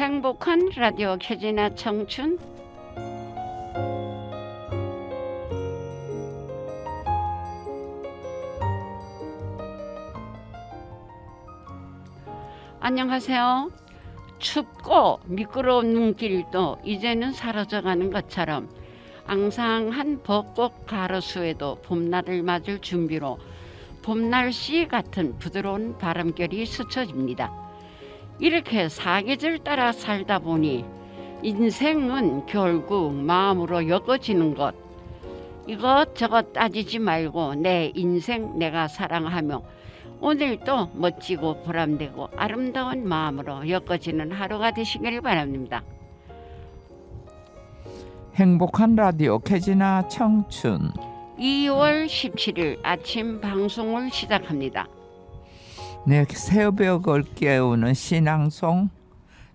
행복한 라디오 켜지나 청춘. 안녕하세요. 춥고 미끄러운 눈길도 이제는 사라져가는 것처럼 앙상한 벚꽃 가로수에도 봄날을 맞을 준비로 봄날씨 같은 부드러운 바람결이 스쳐집니다. 이렇게 사계절 따라 살다 보니 인생은 결국 마음으로 엮어지는 것. 이것저것 따지지 말고 내 인생 내가 사랑하며 오늘도 멋지고 보람되고 아름다운 마음으로 엮어지는 하루가 되시길 바랍니다. 행복한 라디오 켜지나 청춘 2월 17일 아침 방송을 시작합니다. 네, 새벽을 깨우는 신앙송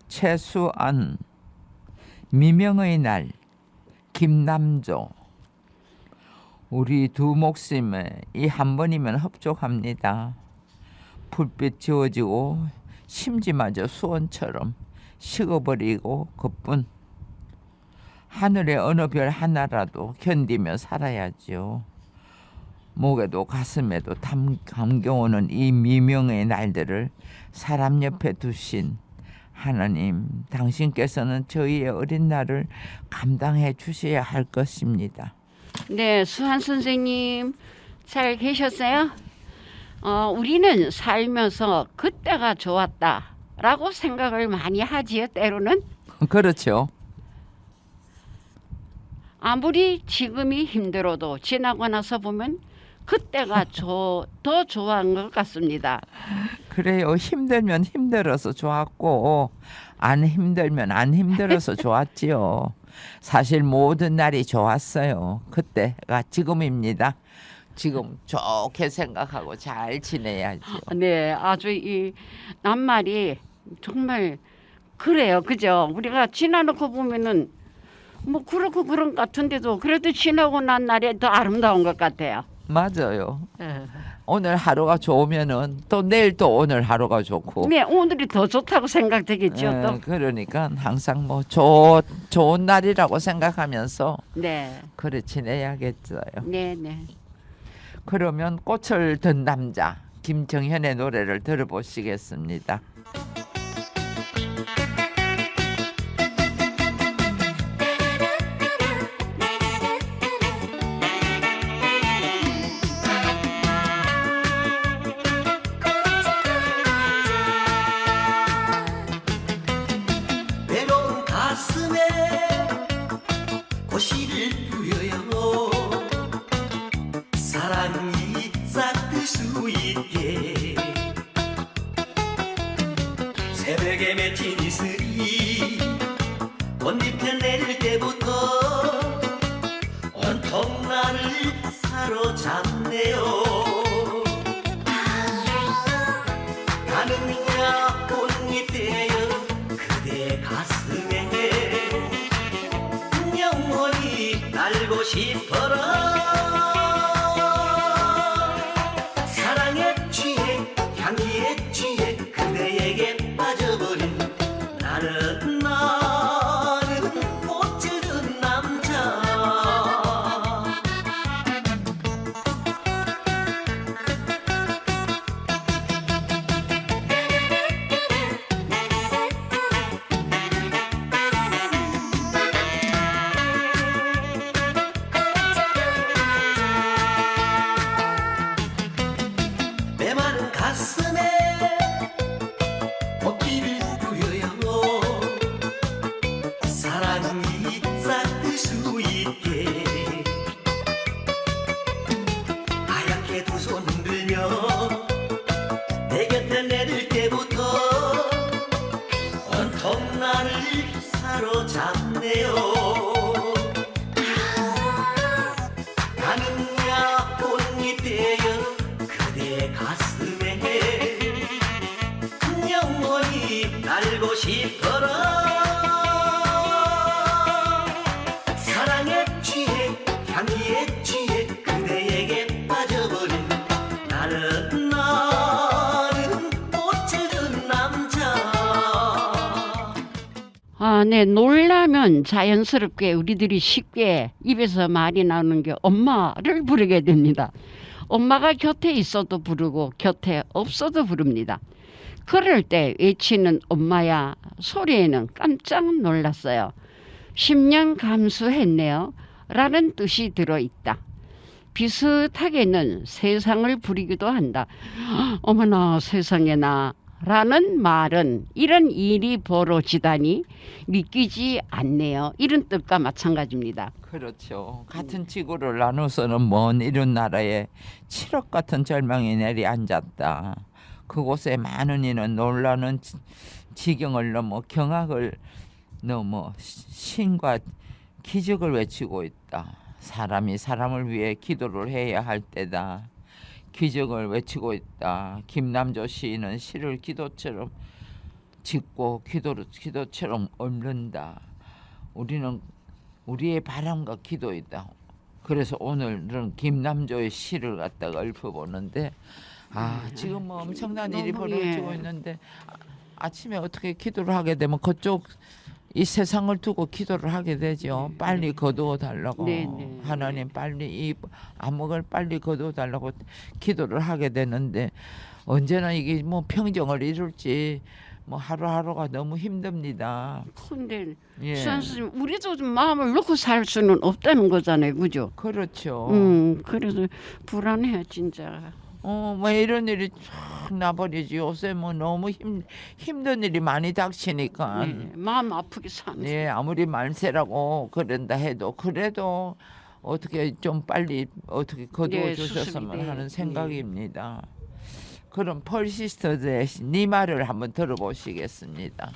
최수안 미명의 날 김남조 우리 두 목숨에 이 한 번이면 흡족합니다. 불빛 지워지고 심지마저 수원처럼 식어버리고 그뿐 하늘의 어느 별 하나라도 견디며 살아야죠. 목에도 가슴에도 감겨오는 이 미명의 날들을 사람 옆에 두신 하나님, 당신께서는 저희의 어린 날을 감당해 주셔야 할 것입니다. 네, 수한 선생님 잘 계셨어요? 우리는 살면서 그때가 좋았다라고 생각을 많이 하지요, 때로는. 그렇죠. 아무리 지금이 힘들어도 지나고 나서 보면 그때가 더 좋아한 것 같습니다. 그래요. 힘들면 힘들어서 좋았고 안 힘들면 안 힘들어서 좋았지요. 사실 모든 날이 좋았어요. 그때가 지금입니다. 지금 좋게 생각하고 잘 지내야죠. 네, 아주 이 낱말이 정말 그래요. 그죠? 우리가 지나놓고 보면은 뭐 그렇고 그런 것 같은데도 그래도 지나고 난 날이 더 아름다운 것 같아요. 맞아요. 오늘 하루가 좋으면은 또 내일 또 오늘 하루가 좋고. 네, 오늘이 더 좋다고 생각되겠죠. 또. 그러니까 항상 뭐 좋은 날이라고 생각하면서 네, 그래 지내야겠어요. 네, 네. 그러면 꽃을 든 남자 김정현의 노래를 들어보시겠습니다. 외로운 가슴에 꽃씨를 뿌려요. 사랑이 싹들 수 있게 새벽에 맺힌 이슬이 꽃잎에 내릴 때부터 온통 나를 사로잡네요. 나는야 꽃잎 되어 그대 가슴에 영원히 날고 싶어라. 사랑에 취해 향기에 취해 그대에게 빠져버린 나는 꽃 뜯은 남자. 메마른 가슴에 꽃길을 뿌려요. 사랑이 싹들 수 있게 하얗게 두 손 흔들며 내 곁에 내릴 때부터 온통 나를 사로잡네요. 나는야 꽃잎 되어 그대 가슴에 영원히 날고 싶어라. 사랑에 취해 향기에 취해 그대에게 빠져버린 나는 꽃 뜯은 남자. 네, 놀라면 자연스럽게 우리들이 쉽게 입에서 말이 나오는 게 엄마를 부르게 됩니다. 엄마가 곁에 있어도 부르고 곁에 없어도 부릅니다. 그럴 때 외치는 엄마야 소리에는 깜짝 놀랐어요. 10년 감수했네요 라는 뜻이 들어있다. 비슷하게는 세상을 부리기도 한다. 어머나 세상에나 라는 말은 이런 일이 벌어지다니 믿기지 않네요. 이런 뜻과 마찬가지입니다. 그렇죠. 같은 지구를 나눠서는 먼 이른 나라에 칠흑 같은 절망이 내리앉았다. 그곳에 많은 이는 놀라는 지경을 넘어 경악을 넘어 신과 기적을 외치고 있다. 사람이 사람을 위해 기도를 해야 할 때다. 기적을 외치고 있다. 김남조 시인은 시를 기도처럼 짓고 기도처럼 읊는다. 우리는 우리의 바람과 기도이다. 그래서 오늘은 김남조의 시를 갖다가 읊어보는데 지금 뭐 엄청난 일이 벌어지고 있는데 아침에 어떻게 기도를 하게 되면 그쪽 이 세상을 두고 기도를 하게 되죠. 빨리 거두어 달라고. 하나님 빨리 이 암흑을 빨리 거두어 달라고 기도를 하게 되는데 언제나 이게 뭐 평정을 이룰지 뭐 하루하루가 너무 힘듭니다. 근데 예. 선생님 우리도 좀 마음을 놓고 살 수는 없다는 거잖아요. 그죠? 그렇죠. 그래서 불안해 진짜. 뭐 이런 일이 쫙 나버리지. 요새 뭐 너무 힘든 일이 많이 닥치니까. 마음 아프게 사는. 예, 아무리 만세라고 그런다 해도 그래도 어떻게 좀 빨리 어떻게 거두어 주셨으면 하는 생각입니다. 그럼 펄시스터즈의 네 말을 한번 들어보시겠습니다.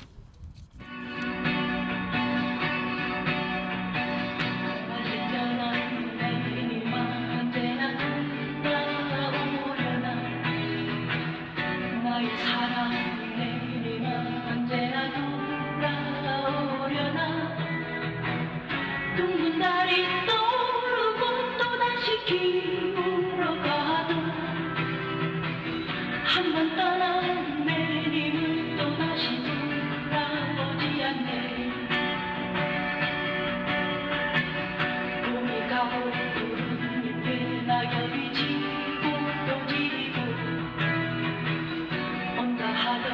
둥근 달이 떠오르고 또다시 기울어 가도 한 번 떠난 내님은 또다시 돌아오지 않네. 봄이 가고 구름 밑에 낙엽이 지고 또 지고 온다 하던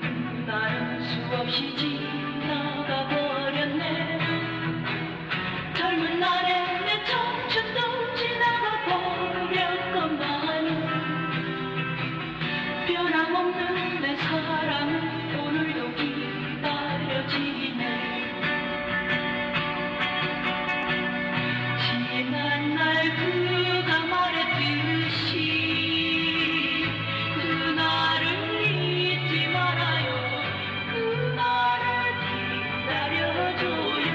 그날은 수없이 지나가 버렸네. 젊은 날에 내 청춘도 지나가 버렸건만 변함없는 내 사랑은 오늘도 기다려지네. 지난 날 그가 말했듯이 그날을 잊지 말아요. 그날을 기다려줘요.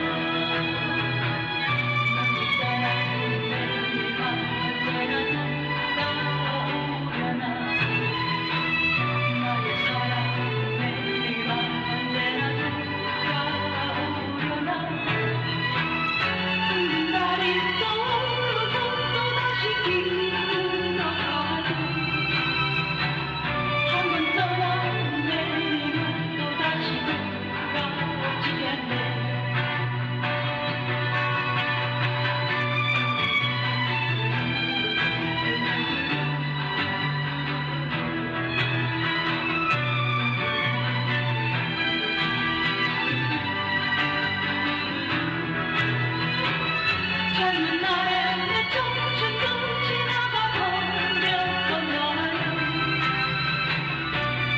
젊은 날에 내 청춘도 지나가 버렸건만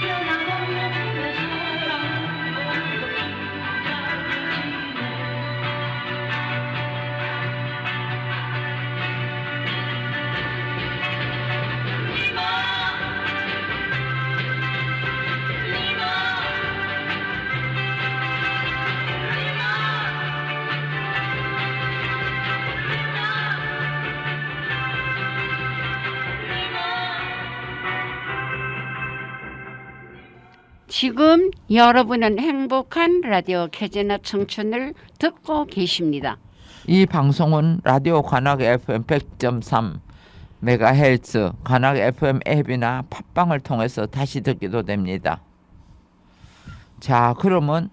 변함없는 내 사랑 오늘도 기다려지네. 지금 여러분은 행복한 라디오 캐제나 청춘을 듣고 계십니다. 이 방송은 라디오 관악 FM 100.3 메가헤르츠 관악 FM 앱이나 팟빵을 통해서 다시 듣기도 됩니다. 자, 그러면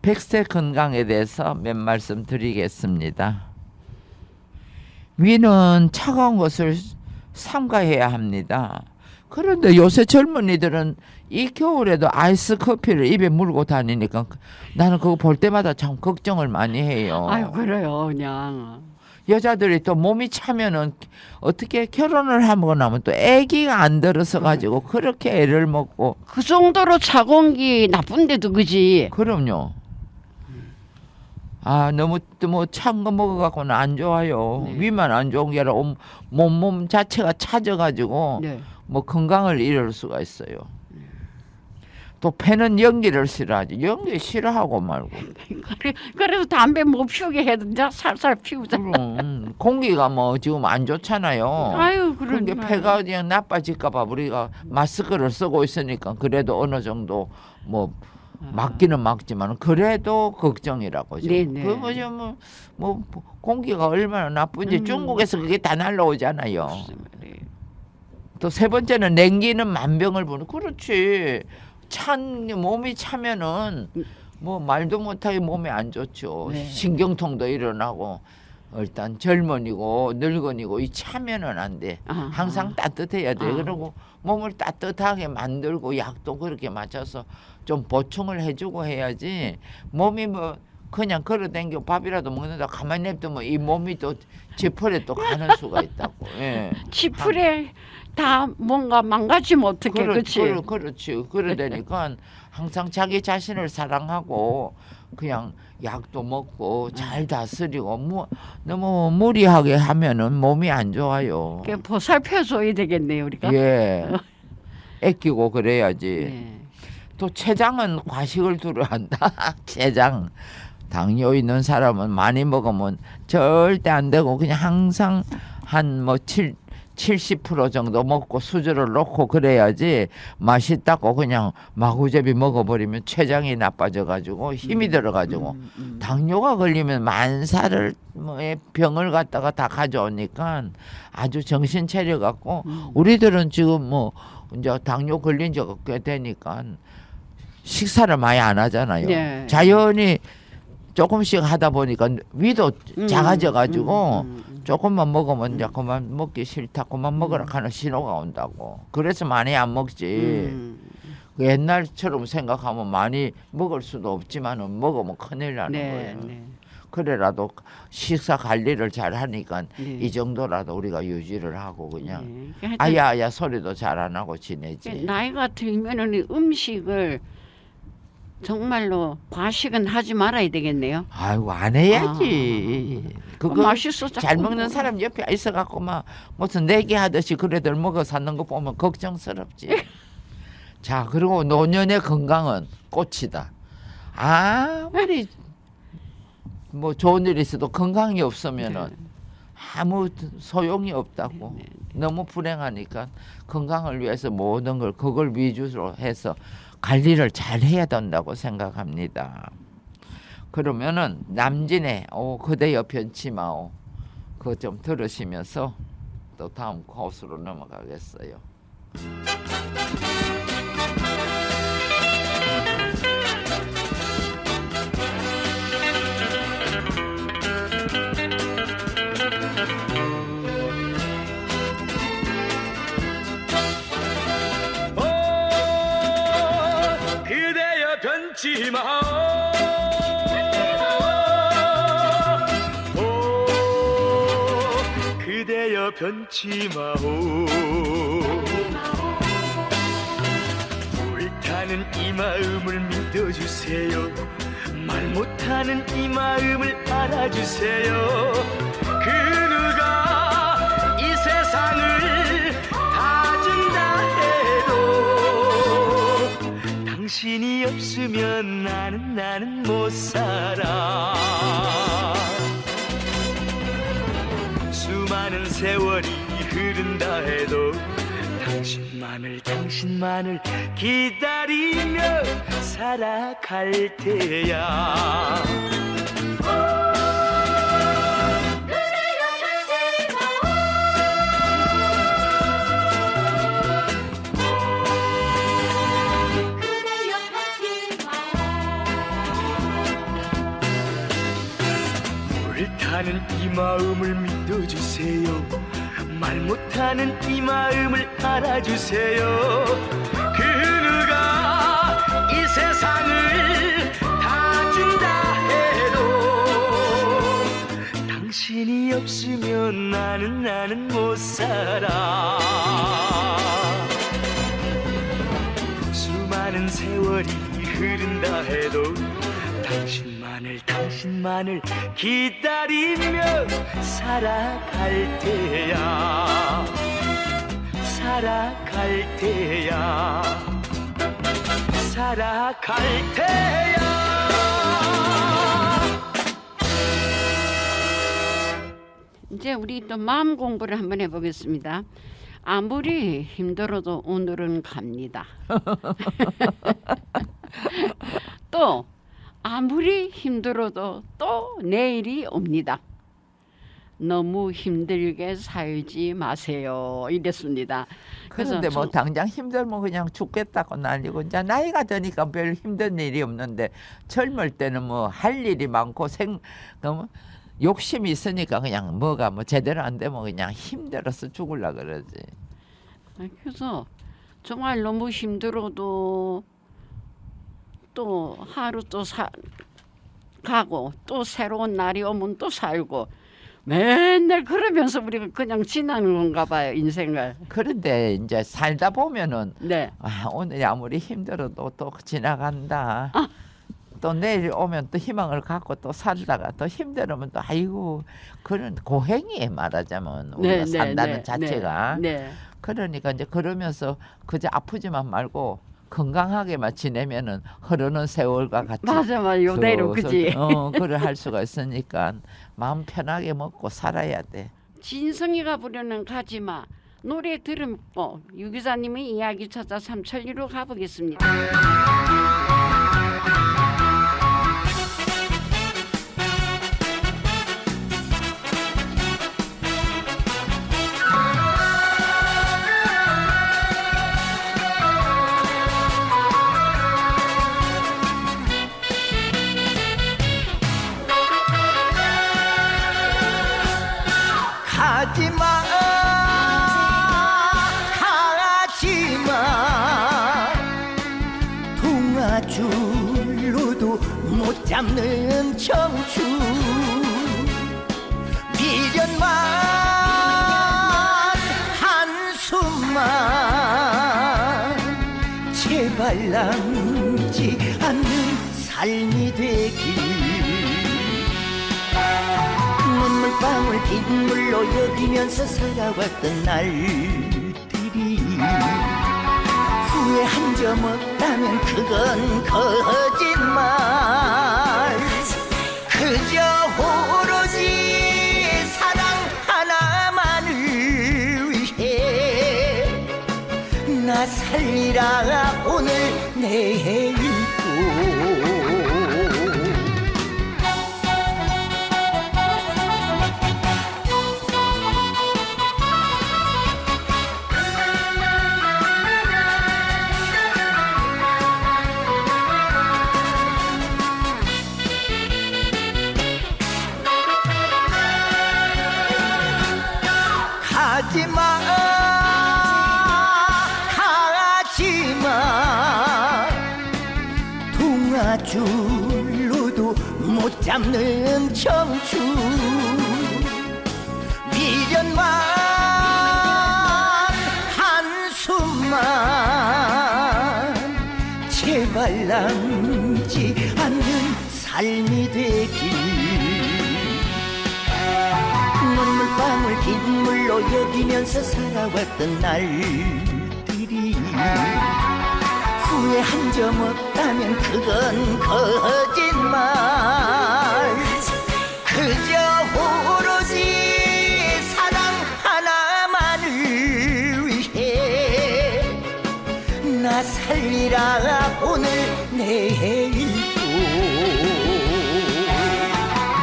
백세 건강에 대해서 몇 말씀 드리겠습니다. 위는 차가운 것을 삼가해야 합니다. 그런데 요새 젊은이들은 이 겨울에도 아이스 커피를 입에 물고 다니니까 나는 그거 볼 때마다 참 걱정을 많이 해요. 아유 그래요 그냥. 여자들이 또 몸이 차면은 어떻게 결혼을 하고 나면 또 아기가 안 들어서 가지고 그렇게 애를 먹고. 그 정도로 차공기 나쁜데도 그지. 그럼요. 아 너무 뭐 찬 거 먹어갖고는 안 좋아요. 네. 위만 안 좋은 게 아니라 몸 자체가 차져가지고 네. 뭐 건강을 잃을 수가 있어요. 또 폐는 연기를 싫어하지. 연기 싫어하고 말고. 그래도 담배 못 피우게 해도 이제 살살 피우잖아. 그럼 공기가 뭐 지금 안 좋잖아요. 아유 그런데 그러니까. 폐가 그냥 나빠질까봐 우리가 마스크를 쓰고 있으니까 그래도 어느 정도 뭐 막기는 막지만 그래도 걱정이라고 지금. 네네. 그 뭐죠 뭐 공기가 얼마나 나쁜지 중국에서 그게 다 날라오잖아요. 또 세 번째는 냉기는 만병을 부는. 그렇지. 몸이 차면은 뭐 말도 못하게 몸이 안 좋죠. 네. 신경통도 일어나고 일단 젊은이고 늙은이고 이 차면은 안 돼. 아하. 항상 따뜻해야 돼. 아. 그리고 몸을 따뜻하게 만들고 약도 그렇게 맞춰서 좀 보충을 해주고 해야지. 몸이 뭐 그냥 걸어다니고 밥이라도 먹는다 가만히 냅두면 이 몸이 또 지풀에 또 가는 수가 있다고. 예. 지풀에 다 뭔가 망가지면 어떡해 그치? 그렇지. 그러다니까 항상 자기 자신을 사랑하고 그냥 약도 먹고 잘 다스리고 너무 무리하게 하면은 몸이 안 좋아요. 그냥 보살펴줘야 되겠네요 우리가. 예. 아끼고 그래야지. 네. 또 췌장은 과식을 두려 한다. 췌장. 당뇨 있는 사람은 많이 먹으면 절대 안 되고 그냥 항상 한 뭐 70% 정도 먹고 수저를 놓고 그래야지 맛있다고 그냥 마구잡이 먹어버리면 췌장이 나빠져 가지고 힘이 들어 가지고 당뇨가 걸리면 만사를 뭐의 병을 갖다가 다 가져오니까 아주 정신 차려 갖고 우리들은 지금 뭐 이제 당뇨 걸린 지 꽤 되니까 식사를 많이 안 하잖아요. 네. 자연히 조금씩 하다 보니까 위도 작아져 가지고 조금만 먹으면 이제 그만 먹기 싫다 그만 먹으라 하는 신호가 온다고. 그래서 많이 안 먹지. 그 옛날처럼 생각하면 많이 먹을 수도 없지만은 먹으면 큰일 나는 네, 거예요. 네. 그래라도 식사 관리를 잘 하니까 네. 이 정도라도 우리가 유지를 하고 그냥 네. 하여튼 아야 소리도 잘 안 하고 지내지. 나이가 들면은 음식을 정말로 과식은 하지 말아야 되겠네요. 아이고 안 해야지. 그거 맛있어 잘 먹는 사람 옆에 있어 갖고 막 무슨 내기 하듯이 그래들 먹어 사는 거 보면 걱정스럽지. 자 그리고 노년의 건강은 꽃이다. 아무리 뭐 좋은 일이 있어도 건강이 없으면은 아무 소용이 없다고. 너무 불행하니까 건강을 위해서 모든 걸 그걸 위주로 해서 관리를 잘 해야 된다고 생각합니다. 그러면은 남진의 그대여 변치 마오 그거 좀 들으시면서 또 다음 코스로 넘어가겠어요. 그대여 변치 마오 그대여 변치 마오 불타는 이 마음을 믿어주세요 말 못하는 이 마음을 알아주세요 그 누가 이 세상을 다 준다 해도 당신이 없으면 나는 못 살아 수많은 세월이 흐른다 해도 당신만을 기다리며 살아갈 테야 옳다는 이 마음을 믿어주세요. 말 못하는 이 마음을 알아주세요. 그 누가 이 세상을 다 준다 해도 당신이 없으면 나는 못 살아. 수많은 세월이 흐른다 해도 당신만을 기다리며 살아갈 테야. 살아갈 테야. 살아갈 테야. 이제 우리 또 마음 공부를 한번 해보겠습니다. 아무리 힘들어도 오늘은 갑니다. 또 아무리 힘들어도 또 내일이 옵니다. 너무 힘들게 살지 마세요. 이랬습니다. 그런데 뭐 당장 힘들면 그냥 죽겠다고 난리고 이제 나이가 드니까 별 힘든 일이 없는데 젊을 때는 뭐 할 일이 많고 욕심이 있으니까 그냥 뭐가 뭐 제대로 안 되면 그냥 힘들어서 죽으려 그러지. 그래서 정말 너무 힘들어도 또 하루 또 가고 또 새로운 날이 오면 또 살고 맨날 그러면서 우리가 그냥 지나는 건가 봐요, 인생을. 그런데 이제 살다 보면은 네. 오늘이 아무리 힘들어도 또 지나간다. 또 내일 오면 또 희망을 갖고 또 살다가 또 힘들으면 또 아이고 그런 고행이에 말하자면 우리가 산다는 자체가. 네. 그러니까 이제 그러면서 그저 아프지만 말고 건강하게만 지내면은 흐르는 세월과 같이 맞아 요대로 그지. 그걸 할 수가 있으니까 마음 편하게 먹고 살아야 돼. 진성이가 부르는 가지마 노래 들으고 유 기자님의 이야기 찾아 삼천리로 가보겠습니다. 가지마 가지마 동아줄로도 못 잡는 청춘 미련만 한숨만 제발 남지 않는 삶이 되길 눈물방울 빗물로 여기면서 살아왔던 날들이 후회 한 점 없다면 그건 거짓말 그저 오로지 사랑 하나만을 위해 나 살리라 오늘 내일 또 가지마 가지마 동아줄로도 못 잡는 청춘 미련만 한숨만 제발 남지 않는 삶이 되길 눈물방울 빗물로 여기면서 살아왔던 날들이 후회 한 점 없다면 그건 거짓말 그저 오로지 사랑 하나만을 위해 나 살리라 오늘 내일 또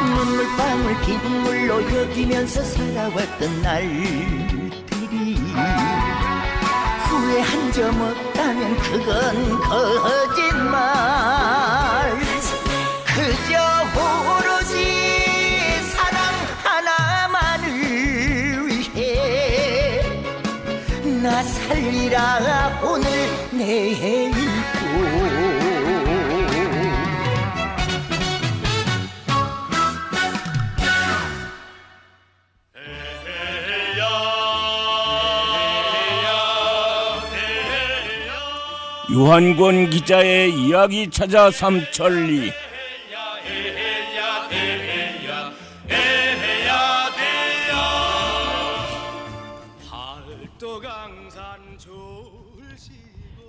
눈물방울 빗물로 여기면서 살아왔던 날들이 후회 한 점 없다면 그건 거짓말 그저 오로지 사랑 아니라 오늘 내일고 유한권 기자의 이야기 찾아 삼천리.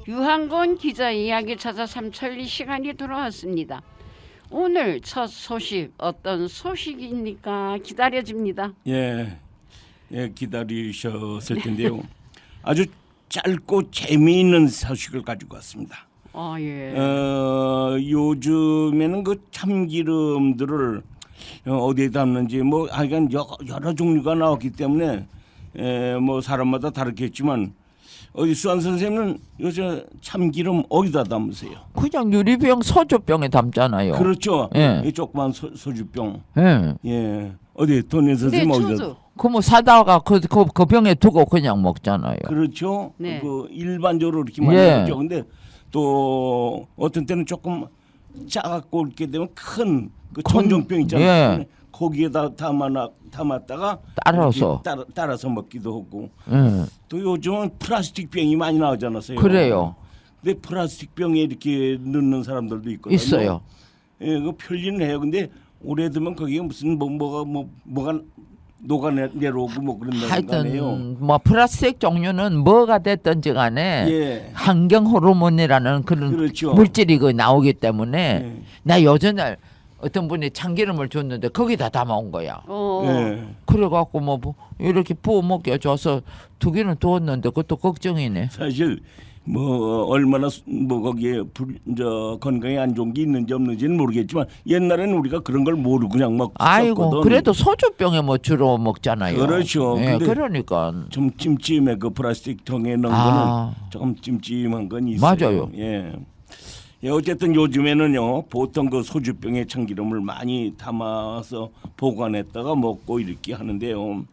유한권 기자 이야기 찾아 삼천리 시간이 돌아왔습니다. 오늘 첫 소식 어떤 소식입니까? 기다려집니다. 예, 기다리셨을 텐데요. 아주 짧고 재미있는 소식을 가지고 왔습니다. 예. 요즘에는 그 참기름들을 어디에 담는지 뭐 하여간 여러 종류가 나왔기 때문에 뭐 사람마다 다르겠지만 수환 선생님은 요새 참기름 어디다 담으세요? 그냥 유리병 소주병에 담잖아요. 그렇죠. 예. 이 조그만 소주병. 예. 예. 어디 돈내 선생님 어디다? 저도. 그 뭐 사다가 그 병에 두고 그냥 먹잖아요. 그렇죠. 네. 그 일반적으로 이렇게 많이 예. 먹죠. 근데 또 어떤 때는 조금 작고 이렇게 되면 큰 그 전종병 있잖아요. 예. 거기에다 담았다가 따라서. 이렇게 따라서 먹기도 하고. 예. 또 요즘은 플라스틱 병이 많이 나오지 않았어요? 그래요. 근데 플라스틱 병에 이렇게 넣는 사람들도 있거든요. 있어요. 예, 그 편리는 해요. 근데 오래 두면 거기에 무슨 뭐가 녹아내려오고 뭐 그런다는 거네요. 하여튼 뭐 플라스틱 종류는 뭐가 됐든지 간에 예. 환경 호르몬이라는 그런 그렇죠. 물질이 그 나오기 때문에 예. 나 요전에 어떤 분이 참기름을 줬는데 거기다 담아온 거야. 예. 그래갖고 뭐 이렇게 부어 먹게 줘서 2개는 두었는데 그것도 걱정이네. 사실 뭐 얼마나 뭐 거기에 건강에 안 좋은 게 있는지 없는지는 모르겠지만 옛날에는 우리가 그런 걸 모르고 그냥 막 아이고 썼거든. 그래도 소주병에 뭐 주로 먹잖아요. 그렇죠. 예, 근데 그러니까 좀 찜찜해. 그 플라스틱 통에 넣은 거는 조금 찜찜한 건 있어요. 맞아요. 예. 예, 어쨌든 요즘에는요 보통 그 소주병에 참기름을 많이 담아서 보관했다가 먹고 이렇게 하는데요.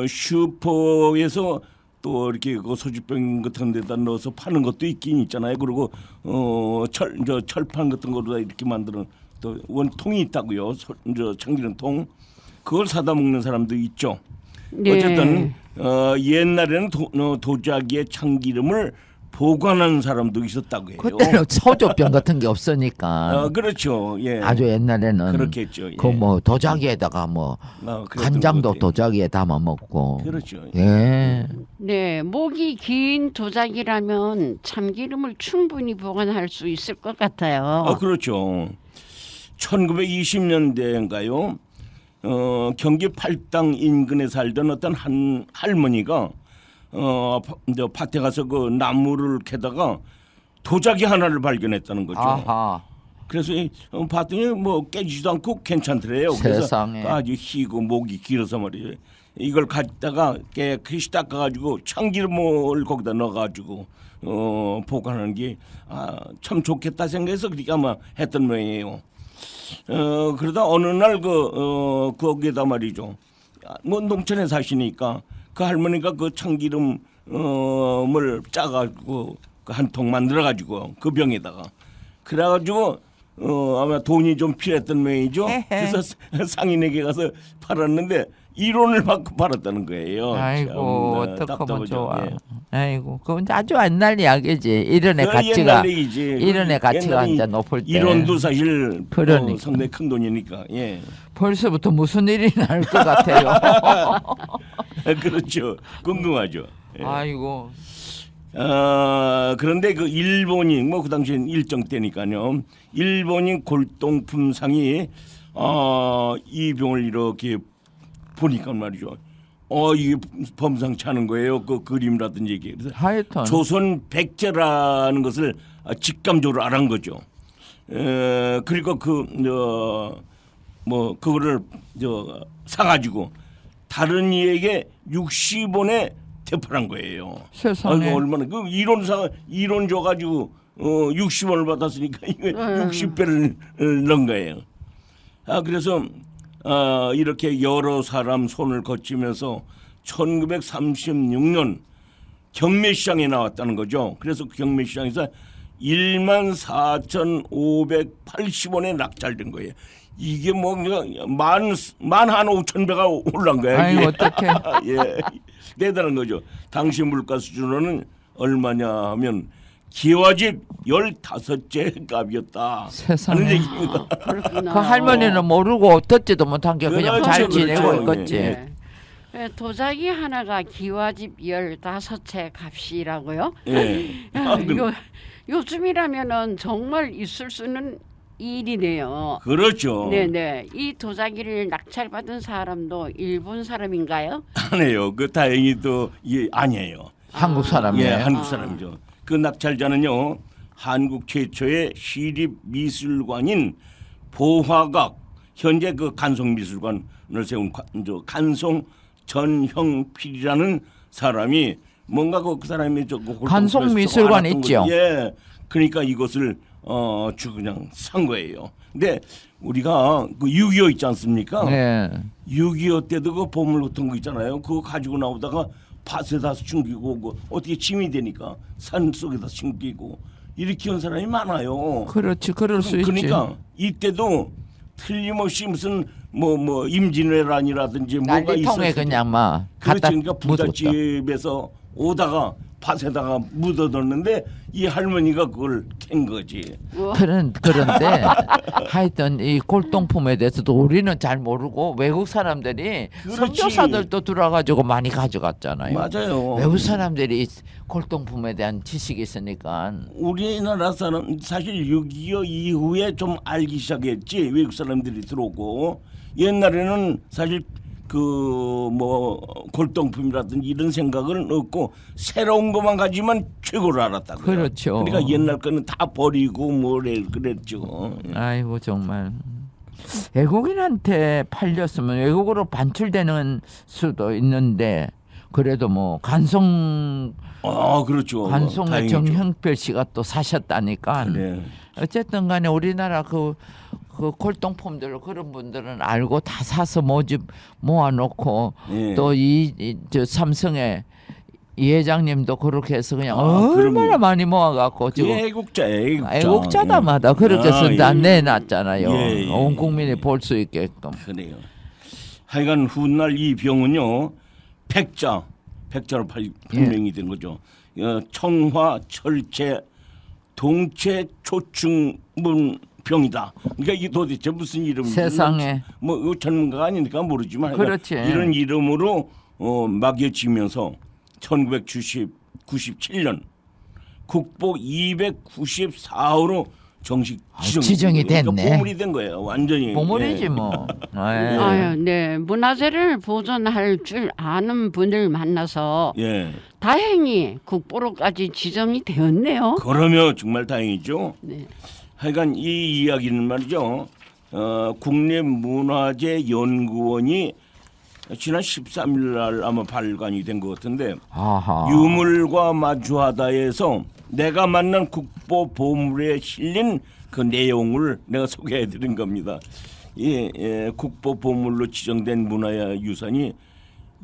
슈퍼에서 또 이렇게 그 소주병 같은 데다 넣어서 파는 것도 있긴 있잖아요. 그리고 철판 같은 거로 이렇게 만드는 또 원통이 있다고요. 참기름 통. 그걸 사다 먹는 사람도 있죠. 네. 어쨌든 옛날에는 도자기에 참기름을 보관하는 사람도 있었다고 해요. 그때는 소주병 같은 게 없으니까 그렇죠. 예. 아주 옛날에는 그렇겠죠. 예. 그 뭐 도자기에다가 뭐 그랬던 간장도 것 같아요. 도자기에 담아 먹고 그렇죠. 예. 네, 목이 긴 도자기라면 참기름을 충분히 보관할 수 있을 것 같아요. 그렇죠. 1920년대인가요? 경기 팔당 인근에 살던 어떤 한 할머니가 밭에 가서 그 나무를 캐다가 도자기 하나를 발견했다는 거죠. 아하. 그래서 봤더니 뭐 깨지지도 않고 괜찮더래요. 세상에. 그래서 아주 희고 목이 길어서 말이에요. 이걸 갖다가 깨끗이 닦아가지고 참기름을 거기다 넣어가지고 보관하는 게 참 좋겠다 생각해서 그렇게 아마 했던 모양이에요. 그러다 어느 날 거기에다 말이죠. 뭐 농촌에 사시니까 그 할머니가 그 참기름을 짜가지고 그 한 통 만들어가지고 그 병에다가 그래가지고 아마 돈이 좀 필요했던 모양이죠. 그래서 상인에게 가서 팔았는데 1원을 받고 팔았다는 거예요. 아이고 참, 어떡하면 답답하죠. 좋아. 예. 아이고 그건 아주 옛날 이야기지. 이런의 그 가치가 옛날 얘기지. 이런의 가치가 옛날에 이제 높을 때 1원도 사실 그러니까. 상당히 큰 돈이니까. 예. 벌써부터 무슨 일이 날 것 같아요. 그렇죠. 궁금하죠. 예. 아이고 그런데 그 일본인 뭐 그 당시엔 일정 때니까요. 일본인 골동품상이 이 병을 이렇게 보니까 말이죠. 이게 범상치 않은 거예요. 그 그림이라든지 이게. 그래서 하여튼 조선 백제라는 것을 직감적으로 알은 거죠. 그리고 뭐 그거를 사가지고 다른 이에게 60원에 되팔한 거예요. 세상에. 얼마나 그 이론 줘가지고 60원을 받았으니까 이거 60배를 넣은 거예요. 그래서 이렇게 여러 사람 손을 거치면서 1936년 경매시장에 나왔다는 거죠. 그래서 그 경매시장에서 14,580원에 낙찰된 거예요. 이게 뭐 만 한 5천 배가 올란 거야. 아이 이게. 어떡해. 예, 대단한 거죠. 당시 물가 수준으로는 얼마냐 하면 기와집 15째 값이었다 세상에. 하는 얘기입니다. 그렇구나. 그 할머니는 모르고 듣지도 못한 게 그냥 그렇죠, 잘 지내고 그렇죠. 있겠지. 네. 도자기 하나가 기와집 15채 값이라고요? 예. 아, 요즘이라면은 정말 있을 수는 일이네요. 그렇죠. 네네. 이 도자기를 낙찰받은 사람도 일본 사람인가요? 아니에요. 그 다행히도 아니에요. 한국 사람이에요. 예, 한국 사람이죠. 그 낙찰자는요, 한국 최초의 시립미술관인 보화각, 현재 그 간송미술관을 세운 간송 전형필이라는 사람이 뭔가 그 사람이 간송미술관 있죠. 예, 그러니까 이것을 그냥 산 거예요. 근데 우리가 그 6.25 있지 않습니까? 네. 6.25 때도 그 보물 같은 거 있잖아요. 그거 가지고 나오다가 밭에다 숨기고 그 어떻게 짐이 되니까 산 속에다 숨기고 이렇게 한 사람이 많아요. 그렇지, 그럴 수 있지. 그러니까 이때도 틀림없이 무슨 뭐 임진왜란이라든지 뭐가 난리통에 있었을 때 그냥 막 그렇지. 갖다 그러니까 묻었다. 부잣집에서 오다가 밭에다가 묻어뒀는데 이 할머니가 그걸 캔 거지. 그런데 하여튼 이 골동품에 대해서도 우리는 잘 모르고 외국 사람들이 그렇지. 선교사들도 들어와가지고 많이 가져갔잖아요. 맞아요. 외국 사람들이 골동품에 대한 지식이 있으니까. 우리나라 사람 사실 6.25 이후에 좀 알기 시작했지. 외국 사람들이 들어오고 옛날에는 사실 그 뭐 골동품이라든지 이런 생각은 없고 새로운 것만 가지면 최고로 알았다고요. 그렇죠. 그러니까 옛날 거는 다 버리고 뭐래 그랬죠. 아이고 정말 외국인한테 팔렸으면 외국으로 반출되는 수도 있는데 그래도 뭐 간송의 그렇죠. 다행이죠. 정형필 씨가 또 사셨다니까. 네. 어쨌든 간에 우리나라 그 골동품들 그런 분들은 알고 다 사서 모아놓고 예. 또 저 삼성의 이 회장님도 그렇게 해서 그냥 얼마나 그럼요. 많이 모아갖고 지금 애국자다마다 그렇게 쓴다 내놨잖아요. 예, 예, 온 국민이 볼 수 있게끔. 그래요. 하여간 훗날 이 병은요 백자로 판명이 된 거죠. 청화 철제 동체 초충문 병이다. 그러니까 이게 도대체 무슨 이름인지 세상에. 뭐 전문가가 아니니까 모르지만 그렇지. 이런 이름으로 막여지면서 1997년 국보 294호로 정식 지정이 됐네. 그러니까 보물이 된 거예요. 완전히. 보물이지 예. 뭐. 아유, 네. 문화재를 보존할 줄 아는 분을 만나서 예. 다행히 국보로까지 지정이 되었네요. 그러면 정말 다행이죠. 네. 하여간 이 이야기는 말이죠. 국립문화재연구원이 지난 13일 날 아마 발간이 된 것 같은데 아하. 유물과 마주하다에서 내가 만난 국보 보물에 실린 그 내용을 내가 소개해 드린 겁니다. 국보 보물로 지정된 문화유산이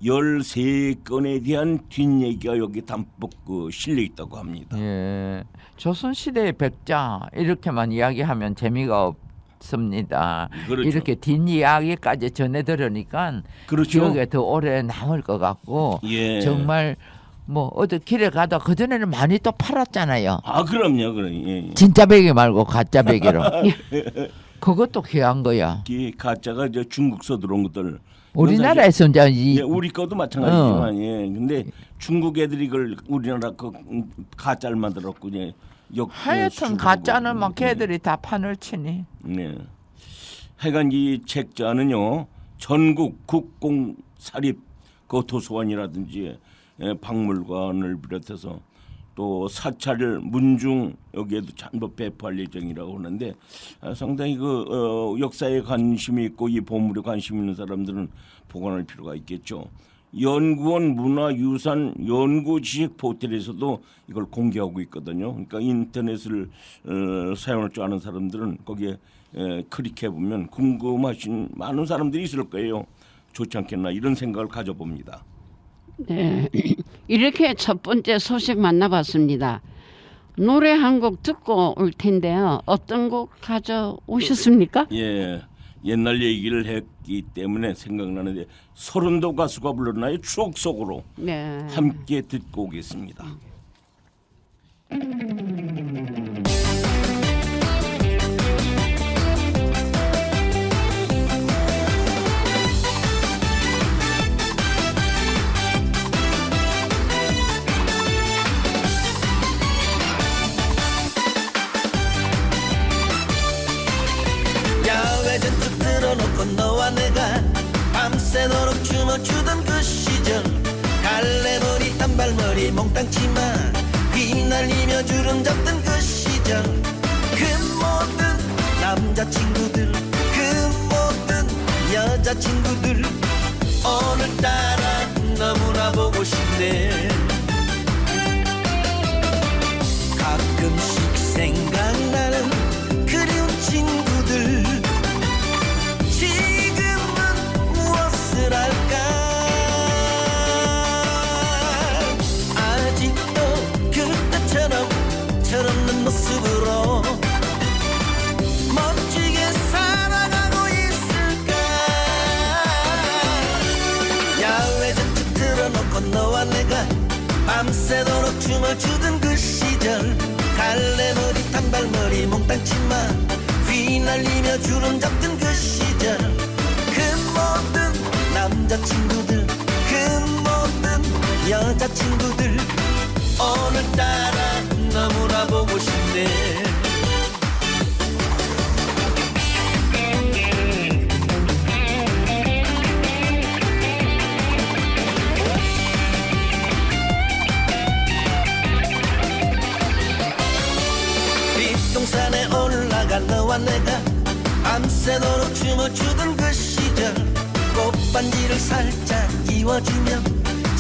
13건에 대한 뒷얘기가 여기 담뿍 실려 있다고 합니다. 예. 조선시대의 백자 이렇게만 이야기하면 재미가 없습니다. 그렇죠. 이렇게 뒷이야기까지 전해 들으니까 그렇죠. 기억에 더 오래 남을 것 같고 예. 정말 뭐 어디 길에 가다 그전에는 많이 또 팔았잖아요. 그럼요. 예. 진짜 베개 말고 가짜 베개로. 그것도 귀한 거야. 이 가짜가 이제 중국서 들어온 것들. 우리나라에서 이제 예, 우리 것도 마찬가지지만 근데 중국 애들이 그걸 우리나라 그 가짜를 만들었고 이제 하여튼 가짜는 막 걔들이 다 판을 치니. 네. 하여간 이 책자는요 전국 국공사립 그 도서관이라든지 박물관을 비롯해서 또 사찰 문중 여기에도 전부 배포할 예정이라고 하는데 상당히 그 역사에 관심이 있고 이 보물에 관심 있는 사람들은 보관할 필요가 있겠죠. 연구원 문화유산 연구지식 포털에서도 이걸 공개하고 있거든요. 그러니까 인터넷을 사용할 줄 아는 사람들은 거기에 클릭해 보면 궁금하신 많은 사람들이 있을 거예요. 좋지 않겠나 이런 생각을 가져봅니다. 네. 이렇게 첫 번째 소식 만나봤습니다. 노래 한 곡 듣고 올 텐데요. 어떤 곡 가져오셨습니까? 예, 옛날 얘기를 했기 때문에 생각나는데 서른도 가수가 불렀나요? 추억 속으로 네. 함께 듣고 오겠습니다. 야외 전축 틀어놓고 너와 내가 밤새도록 춤을 추던 그 시절 갈래머리 단발머리 몽땅 치마 휘날리며 주름 잡던 그 시절 그 모든 남자친구들 그 모든 여자친구들 오늘따라 너무나 보고 싶네 가끔씩 생각나는 그리운 친구들 지금은 무엇을 할까 아직도 그때처럼 철없는 모습으로 멋지게 살아가고 있을까 야외 전축 틀어놓고 너와 내가 밤새도록 춤을 추던 그 시절 갈래머리 단발머리 몽땅 치마 휘날리며 주름 잡던 그 시절 그 모든 남자친구들 그 모든 여자친구들 오늘따라 너무나 보고 싶네 뒷동산에 올라가 너와 내가 밤새도록 춤을 추던 그 시절 꽃반지를 살짝 끼워주며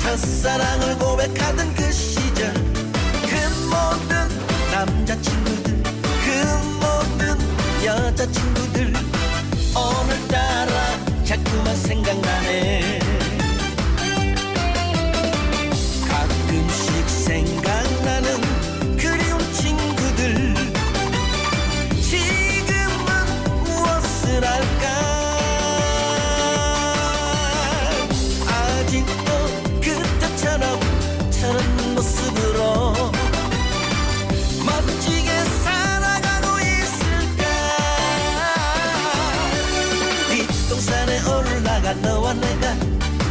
첫사랑을 고백하던 그 시절 그 모든 남자친구들 그 모든 여자친구들 오늘따라 자꾸만 생각나네 가끔씩 생각나는 그리운 친구들 지금은 무엇을 할까 아직도 그때처럼 철없는 모습으로 멋지게 살아가고 있을까 뒷동산에 올라가 너와 내가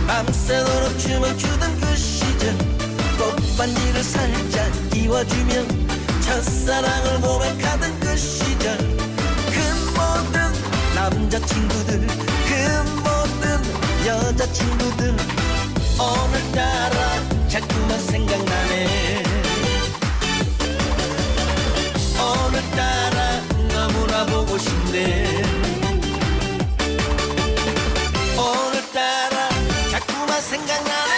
밤새도록 춤을 추던 그 시절 꽃반지를 살짝 끼워주며 첫사랑을 고백하던 그 시절 그 모든 남자친구들 그 모든 여자친구들 오늘따라 자꾸만 생각나네 오늘따라 너무나 보고 싶네 오늘따라 자꾸만 생각나네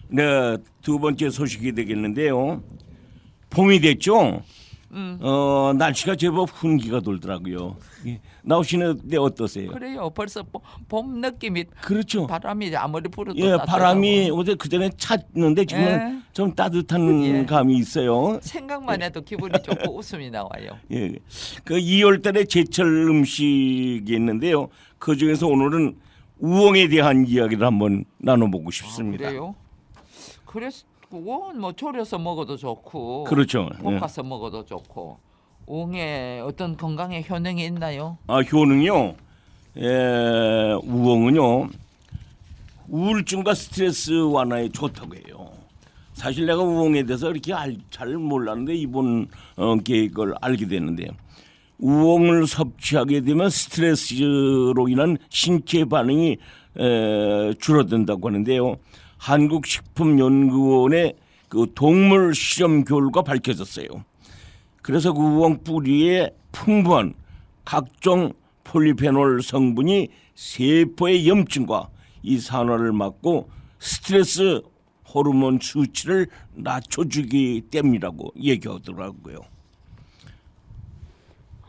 네, 두 번째 소식이 되겠는데요. 봄이 됐죠. 날씨가 제법 훈기가 돌더라고요. 예. 나오시는데 어떠세요? 그래요. 벌써 봄 느낌이 그렇죠. 바람이 아무리 불어도 예, 따뜻하고. 바람이 어제 그 전에 찼는데 지금 예. 은 좀 따뜻한 예. 감이 있어요. 생각만 해도 기분이 좋고 웃음이 나와요. 예, 그 2월달에 제철 음식이 있는데요. 그 중에서 오늘은 우엉에 대한 이야기를 한번 나눠보고 싶습니다. 그래요? 그래서 우엉은 뭐 졸여서 먹어도 좋고, 그렇죠. 예. 볶아서 먹어도 좋고. 우엉에 어떤 건강에 효능이 있나요? 아, 효능요. 우엉은요. 우울증과 스트레스 완화에 좋다고 해요. 사실 내가 우엉에 대해서 이렇게 잘 몰랐는데 이번 계획을 알게 됐는데요. 우엉을 섭취하게 되면 스트레스로 인한 신체 반응이 줄어든다고 하는데요. 한국식품연구원의 그 동물 실험 결과 밝혀졌어요. 그래서 그 우엉 뿌리에 풍부한 각종 폴리페놀 성분이 세포의 염증과 이 산화를 막고 스트레스 호르몬 수치를 낮춰주기 때문이라고 얘기하더라고요.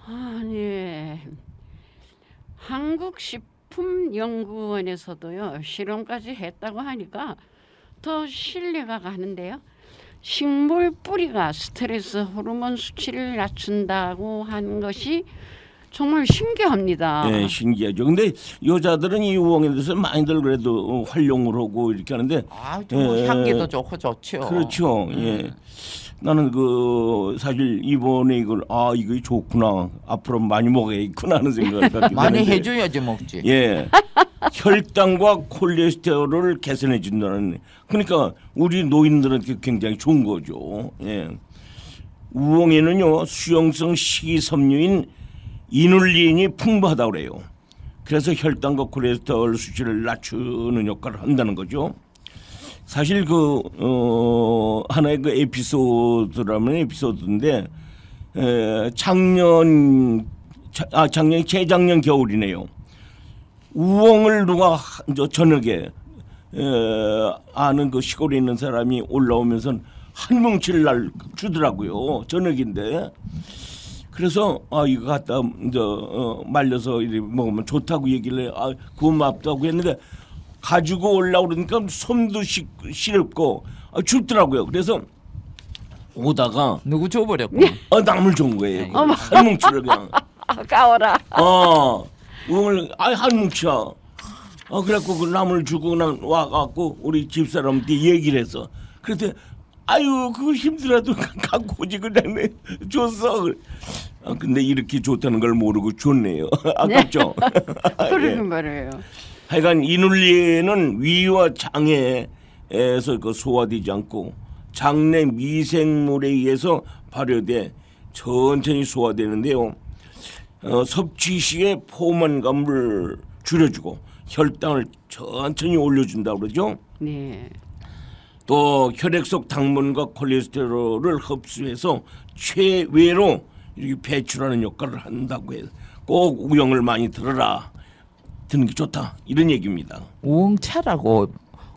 아니 한국식품연구원에서도요 실험까지 했다고 하니까 더 신뢰가 가는데요. 식물 뿌리가 스트레스 호르몬 수치를 낮춘다고 하는 것이 정말 신기합니다. 예, 신기하죠. 근데 여자들은 이 우엉에 대해서 많이들 그래도 활용을 하고 이렇게 하는데 뭐 향기도 좋고 좋죠. 그렇죠. 예. 나는 그 사실 이번에 이걸 이거 좋구나. 앞으로 많이 먹어야겠구나 하는 생각을 가지고 많이 하는데, 해줘야지 먹지. 예. 혈당과 콜레스테롤을 개선해 준다는. 그러니까 우리 노인들한테 굉장히 좋은 거죠. 예. 우엉에는요 수용성 식이섬유인 이눌린이 풍부하다고 그래요. 그래서 혈당과 콜레스테롤 수치를 낮추는 역할을 한다는 거죠. 사실 하나의 그 에피소드라면 에피소드인데 작년 재작년 겨울이네요. 우엉을 누가 저녁에 아는 그 시골에 있는 사람이 올라오면서 한 뭉치를 날 주더라고요. 저녁인데. 그래서 이거 갖다 말려서 이렇게 먹으면 좋다고 얘기를 고맙다고 했는데 가지고 올라오니까 손도 시렵고 춥더라고요. 그래서 오다가 누구 줘버렸고. 남을 준 거예요. 한 뭉치를 그냥. 아까워라. 우엉을 한 뭉치야. 그래갖고 그 남을 주고 그냥 와갖고 우리 집사람한테 얘기를 했어. 그랬더니 아유 그거 힘들어도 갖고 오지 그냥 줬어. 근데 이렇게 좋다는 걸 모르고 줬네요. 아깝죠. 그러게 말이에요. 하여간 이눌린은 위와 장에서 소화되지 않고 장내 미생물에 의해서 발효돼 천천히 소화되는데요. 섭취 시에 포만감을 줄여주고 혈당을 천천히 올려준다고 그러죠. 네. 또 혈액 속 당분과 콜레스테롤을 흡수해서 최외로 이렇게 배출하는 역할을 한다고 해요. 꼭 우엉을 많이 들어라. 드는 게 좋다. 이런 얘기입니다. 우엉차라고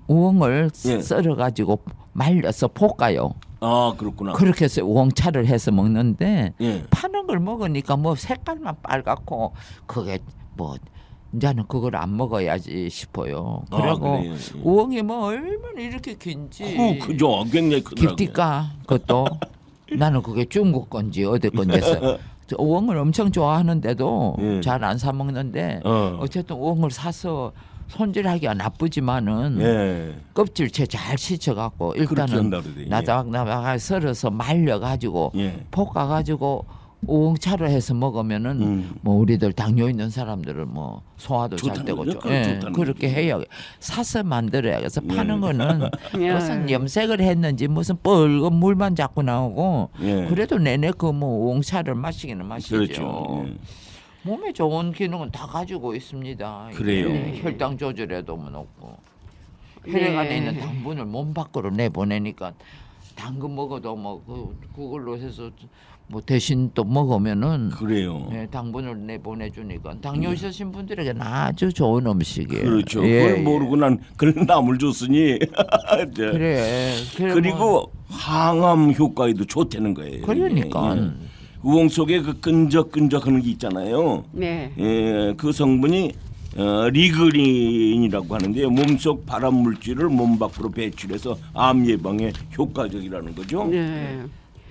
우엉을 예. 썰어가지고 말려서 볶아요. 그렇구나. 그렇게 해서 우엉차를 해서 먹는데 예. 파는 걸 먹으니까 뭐 색깔만 빨갛고 그게 뭐 이제는 그걸 안 먹어야지 싶어요. 그리고 그래요. 우엉이 뭐 얼마나 이렇게 긴지 그죠. 굉장히 크더라고요. 깊디까 그것도 나는 그게 중국 건지 어디 건지서 우엉을 엄청 좋아하는데도 예. 잘 안 사 먹는데 어쨌든 우엉을 사서 손질하기가 나쁘지만은 예. 껍질째 잘 씻어갖고 그렇게 일단은 한다 그러더니. 나닥나닥 썰어서 말려가지고 예. 볶아가지고 우엉차를 해서 먹으면은 뭐 우리들 당뇨 있는 사람들은 뭐 소화도 잘 좋다는 되고 거죠? 좀, 예, 좋다는 그렇게 거죠. 해야 사서 만들어야 그래서 파는 거는 예. 무슨 염색을 했는지 무슨 빨간 물만 자꾸 나오고 예. 그래도 내내 그 뭐 우엉차를 마시기는 마시죠. 그렇죠. 예. 몸에 좋은 기능은 다 가지고 있습니다. 이게 그래요. 혈당 조절에도 높고 혈액 안에 네. 있는 당분을 몸 밖으로 내보내니까 당근 먹어도 뭐 그걸로 해서 뭐 대신 또 먹으면은 그래요. 예, 당분을 내보내주니까 당뇨 있으신 분들에게는 아주 좋은 음식이에요. 그렇죠. 예, 그걸 예. 모르고 난 그런 남을 줬으니. 그래. 그리고 뭐, 항암 효과에도 좋다는 거예요. 그러니까 이게. 우엉 속에 그 끈적끈적하는 게 있잖아요. 네. 그 성분이 리그린이라고 하는데요. 몸속 발암 물질을 몸 밖으로 배출해서 암 예방에 효과적이라는 거죠. 네.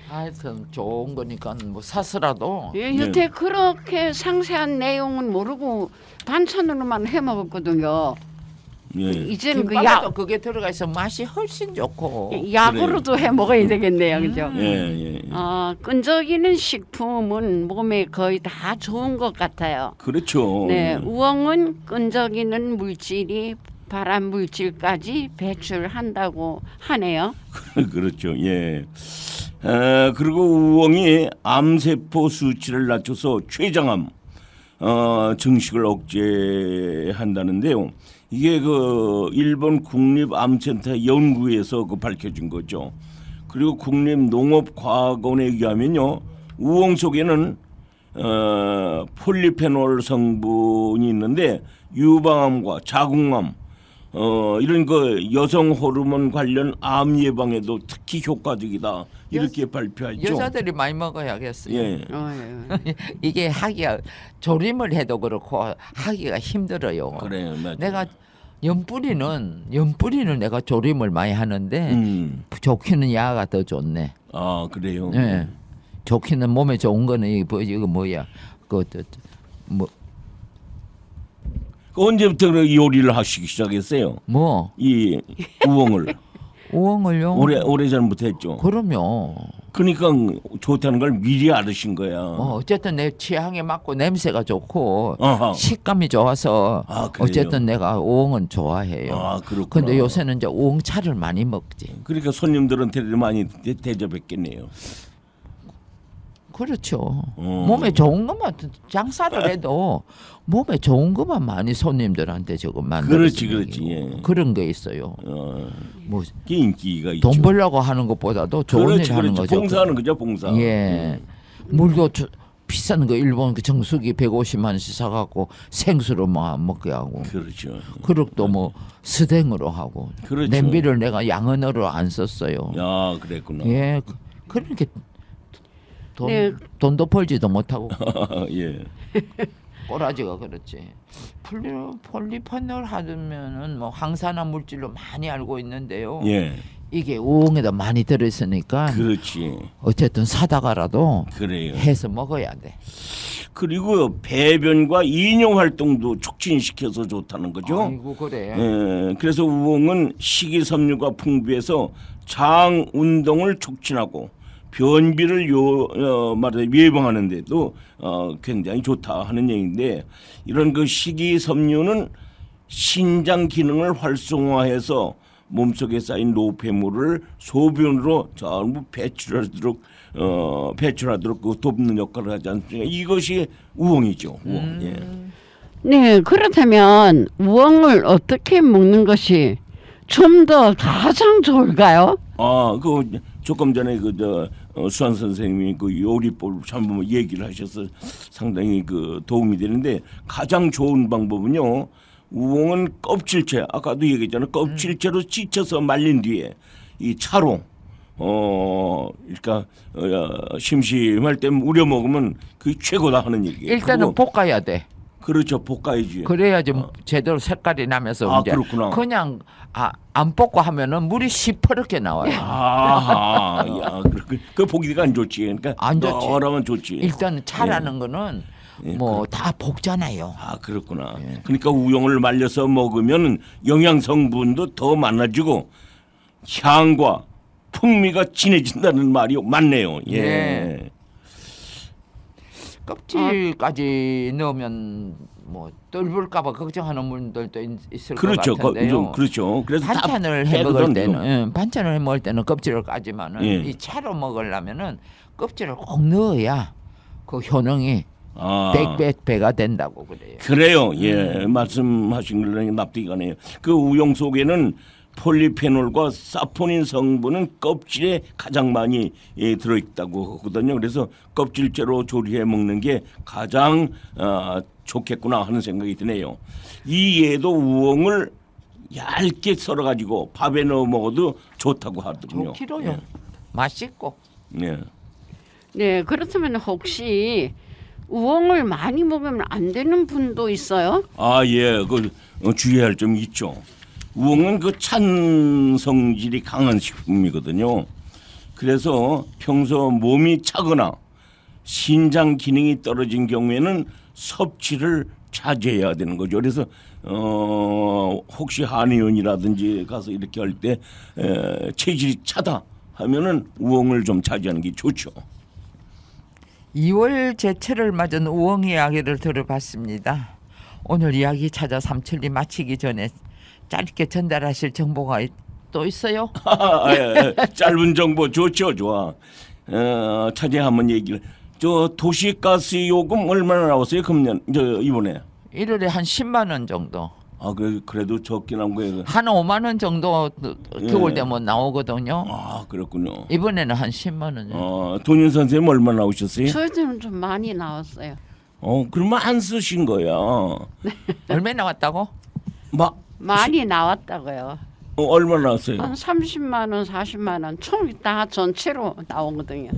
하여튼 좋은 거니까 뭐 사서라도 예, 여태 그렇게 상세한 내용은 모르고 반찬으로만 해 먹었거든요. 예. 이제는 그 김밥에도 그게 들어가 있어 맛이 훨씬 좋고 약으로도 해 먹어야 되겠네요, 그죠? 예. 끈적이는 식품은 몸에 거의 다 좋은 것 같아요. 그렇죠. 네, 우엉은 끈적이는 물질이 발암 물질까지 배출한다고 하네요. 그렇죠. 예. 그리고 우엉이 암세포 수치를 낮춰서 췌장암 증식을 억제한다는데요. 이게 그 일본 국립암센터 연구에서 밝혀진 거죠. 그리고 국립농업과학원에 의하면요, 우엉 속에는 폴리페놀 성분이 있는데 유방암과 자궁암, 이런 그 여성 호르몬 관련 암 예방에도 특히 효과적이다 이렇게 발표했죠. 여자들이 많이 먹어야겠어요. 예. 이게 하기가 조림을 해도 그렇고 하기가 힘들어요. 그래요, 맞아요. 내가 연뿌리는 내가 조림을 많이 하는데 좋기는 야가 더 좋네. 아 그래요. 예. 좋기는 몸에 좋은 거는 이거 뭐야? 뭐 언제부터 그 요리를 하시기 시작했어요? 뭐 이 우엉을 우엉을요? 오래 전부터 했죠. 그럼요. 그러니까 좋다는 걸 미리 알으신 거야. 어쨌든 내 취향에 맞고 냄새가 좋고 아하. 식감이 좋아서 아, 그래요? 어쨌든 내가 우엉은 좋아해요. 아 그렇구나. 근데 요새는 이제 우엉차를 많이 먹지. 그러니까 손님들한테도 많이 대접했겠네요. 그렇죠. 몸에 좋은 것만 장사를 해도 몸에 좋은 것만 많이 손님들한테 조금 그렇지, 만들어주는 그렇지, 예. 그런 게 있어요. 뭐 그게 인기가 있죠. 돈 벌려고 하는 것보다도 좋은 그렇지, 일 하는 그렇지. 거죠. 봉사하는 거죠, 봉사. 예. 물도 비싼 거 일본 그 정수기 150만 원씩 사갖고 생수로 막 먹게 하고. 그렇죠. 그릇도 뭐 스댕으로 하고. 그렇죠. 냄비를 내가 양은으로 안 썼어요. 야, 그랬구나. 예, 그렇게 네. 돈도 벌지도 못하고 예. 꼬라지가 그렇지. 폴리페놀 하면은 뭐 항산화 물질로 많이 알고 있는데요. 예. 이게 우엉에다 많이 들어있으니까 그렇지. 어쨌든 사다가라도 그래요. 해서 먹어야 돼. 그리고 배변과 이뇨 활동도 촉진시켜서 좋다는 거죠. 아이고 그래. 예, 그래서 우엉은 식이섬유가 풍부해서 장 운동을 촉진하고 변비를 말해 예방하는데도 굉장히 좋다 하는 얘기인데 이런 그 식이섬유는 신장 기능을 활성화해서 몸속에 쌓인 노폐물을 소변으로 전부 배출하도록 그 돕는 역할을 하지 않습니까? 이것이 우엉이죠. 우엉. 예. 네, 그렇다면 우엉을 어떻게 먹는 것이 좀 더 가장 좋을까요? 그 조금 전에 수환 선생님이 그 요리법 참 얘기를 하셔서 상당히 그 도움이 되는데 가장 좋은 방법은요. 우엉은 껍질째 아까도 얘기했잖아요. 껍질째로 찢혀서 말린 뒤에 이 차로 그러니까 심심할 때 우려 먹으면 그게 최고다 하는 얘기예요. 일단은 그리고 볶아야 돼. 그렇죠. 볶아야지. 그래야지 제대로 색깔이 나면서 이제 그렇구나. 그냥 안 볶고 하면은 물이 시퍼렇게 나와요. 야, 그 보기가 안 좋지. 그러니까 안 좋지. 너라면 좋지. 일단 차라는 거는 뭐 다 볶잖아요. 그렇구나. 그러니까 우엉을 말려서 먹으면 영양 성분도 더 많아지고 향과 풍미가 진해진다는 말이 맞네요. 예. 네. 껍질까지 넣으면 뭐 떫을까봐 걱정하는 분들도 있을 그렇죠. 것 같은데요. 그렇죠. 그래서 반찬을 다 해 먹을 빼거든요. 때는 반찬을 해 먹을 때는 껍질을 까지만은 예. 이 채로 먹으려면은 껍질을 꼭 넣어야 그 효능이 배가 된다고 그래요. 그래요. 예, 말씀하신 걸로 납득이 가네요. 그 우엉 속에는 폴리페놀과 사포닌 성분은 껍질에 가장 많이 들어있다고 하거든요. 그래서 껍질째로 조리해 먹는 게 가장 좋겠구나 하는 생각이 드네요. 이에도 우엉을 얇게 썰어가지고 밥에 넣어 먹어도 좋다고 하더군요. 좋기로요. 맛있고. 예. 네, 그렇다면 혹시 우엉을 많이 먹으면 안 되는 분도 있어요? 예, 주의할 점이 있죠. 우엉은 그 찬 성질이 강한 식품이거든요. 그래서 평소 몸이 차거나 신장 기능이 떨어진 경우에는 섭취를 자제해야 되는 거죠. 그래서 혹시 한의원이라든지 가서 이렇게 할 때 체질이 차다 하면은 우엉을 좀 자제하는 게 좋죠. 2월 제철을 맞은 우엉 이야기를 들어봤습니다. 오늘 이야기 찾아 삼천리 마치기 전에 짧게 전달하실 정보가 또 있어요? 짧은 정보 좋죠, 좋아. 차제 한번 얘기를. 저 도시가스 요금 얼마나 나왔어요? 금년 이번에 1월에 한 10만 원 정도. 그래도 적긴 한 거예요. 한 5만 원 정도 겨울 되면 나오거든요. 그렇군요. 이번에는 한 10만 원. 돈윤 선생님 얼마 나오셨어요? 저희들은 좀 많이 나왔어요. 그러면 안 쓰신 거야. 얼마 나왔다고? 막 많이 나왔다고요. 얼마 나왔어요? 한 30만 원, 40만 원, 총 다 전체로 나오거든요.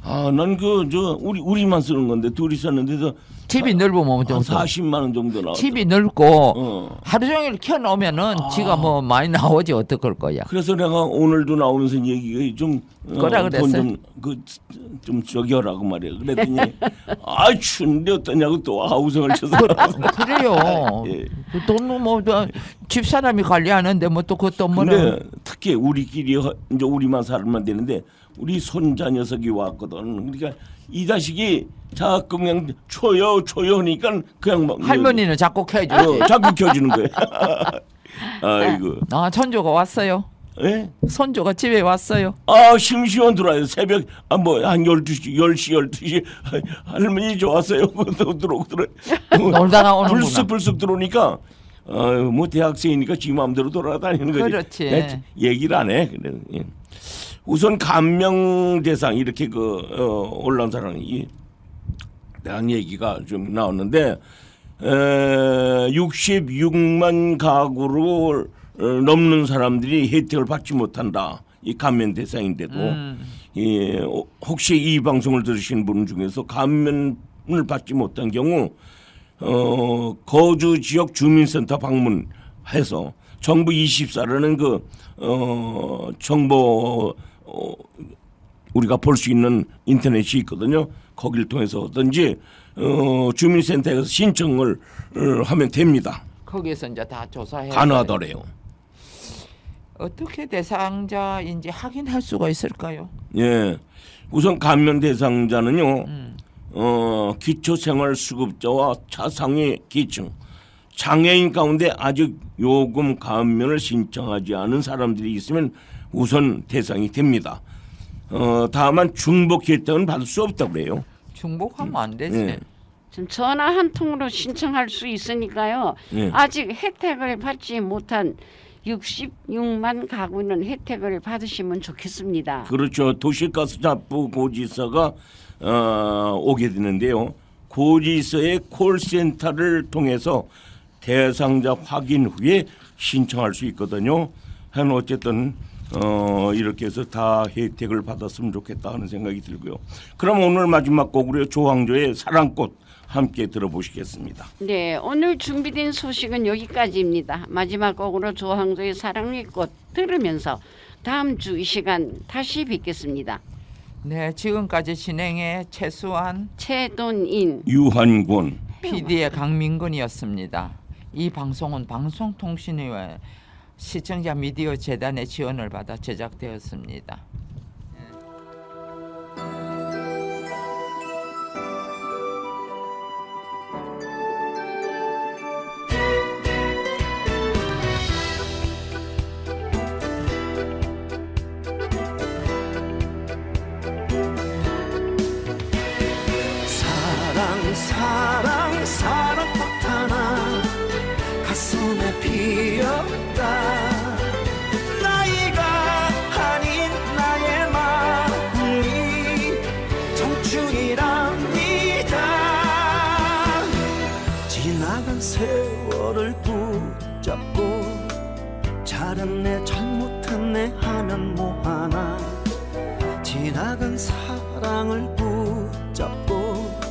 난 우리만 쓰는 건데 둘이 썼는데도 집이 넓으면 한 좀 40만 원 정도 나왔어. 집이 넓고 어. 하루 종일 켜놓으면은 지가 뭐 많이 나오지 어떡할 거야. 그래서 내가 오늘도 나오면서 얘기가 좀 뭐라 그랬어요? 좀 저기하라고 말이야. 그랬더니 아 추운데 어떠냐고 또 우성을 쳐서 그래요. 예. 돈은 뭐 집사람이 관리하는데 뭐 또 그것도 뭐라. 근데 특히 우리끼리 이제 우리만 살면 되는데 우리 손자 녀석이 왔거든. 그러니까 이 자식이 자꾸 그냥 줘요 하니까 그냥 막 할머니는 자꾸 켜주지. 자꾸 켜주는 거야. 아이고. 아 손주가 왔어요. 예? 손주가 집에 왔어요. 심심한 들어와요. 새벽 한 12시 12시 할머니 좋았어요. 들어오고 놀다가 오는구나. 불쑥 들어오니까 뭐 대학생이니까 지 마음대로 돌아다니는 거지. 그렇지. 내가 얘기를 안 해. 그래. 예. 우선 감명 대상 이렇게 올라온 사람이 대한 얘기가 좀 나왔는데 66만 가구를 넘는 사람들이 혜택을 받지 못한다. 이 감면 대상인데도 혹시 이 방송을 들으신 분 중에서 감면을 받지 못한 경우 거주 지역 주민센터 방문해서 정부 24라는 정보 우리가 볼 수 있는 인터넷이 있거든요. 거기를 통해서든지 주민센터에 가서 신청을 하면 됩니다. 거기에서 이제 다 조사해. 가능하더래요. 어떻게 대상자인지 확인할 수가 있을까요? 예, 우선 감면 대상자는요. 기초생활수급자와 차상위 계층, 장애인 가운데 아직 요금 감면을 신청하지 않은 사람들이 있으면 우선 대상이 됩니다. 다만 중복 혜택은 받을 수 없다고 그래요. 중복하면 안 되지. 예. 지금 전화 한 통으로 신청할 수 있으니까요. 예. 아직 혜택을 받지 못한 66만 가구는 혜택을 받으시면 좋겠습니다. 그렇죠. 도시가스자부 고지서가 오게 되는데요. 고지서의 콜센터를 통해서 대상자 확인 후에 신청할 수 있거든요. 하는 어쨌든 이렇게 해서 다 혜택을 받았으면 좋겠다 하는 생각이 들고요. 그럼 오늘 마지막 곡으로 조항조의 사랑꽃 함께 들어보시겠습니다. 네, 오늘 준비된 소식은 여기까지입니다. 마지막 곡으로 조항조의 사랑의 꽃 들으면서 다음 주 이 시간 다시 뵙겠습니다. 네, 지금까지 진행해 최수환, 최돈인, 유한권, PD의 강민근이었습니다. 이 방송은 방송통신위와 시청자 미디어 재단의 지원을 받아 제작되었습니다. 사랑꽃 하나 가슴에 피었다. 나이가 아닌 나의 마음이 청춘이랍니다. 지나간 세월을 붙잡고 잘했네 잘못했네 하면 뭐하나. 지나간 사랑을 붙잡고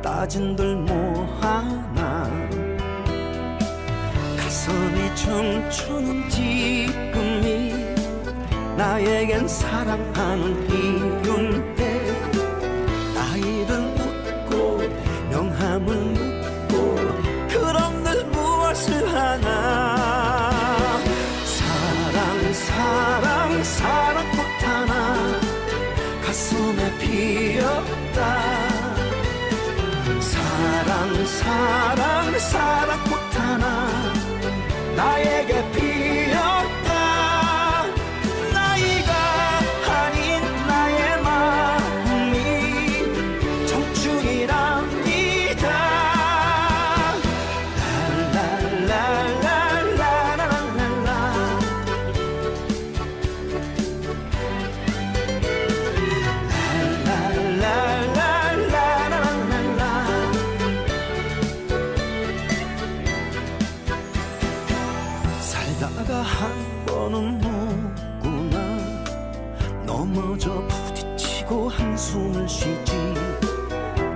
따진들 뭐하나. 가슴이 춤추는 지금이 나에겐 사랑하는 이유인데. 나이를 묻고 명함을 묻고 그런들 무엇을 하나. 사랑꽃 하나 가슴에 피었다. 사랑꽃 하나 나에게 피었다. 나이가 아닌 나의 마음이 청춘이랍니다. 랄랄랄랄랄랄랄라. 랄랄랄랄랄랄라. 넘어져 부딪히고 한숨을 쉬지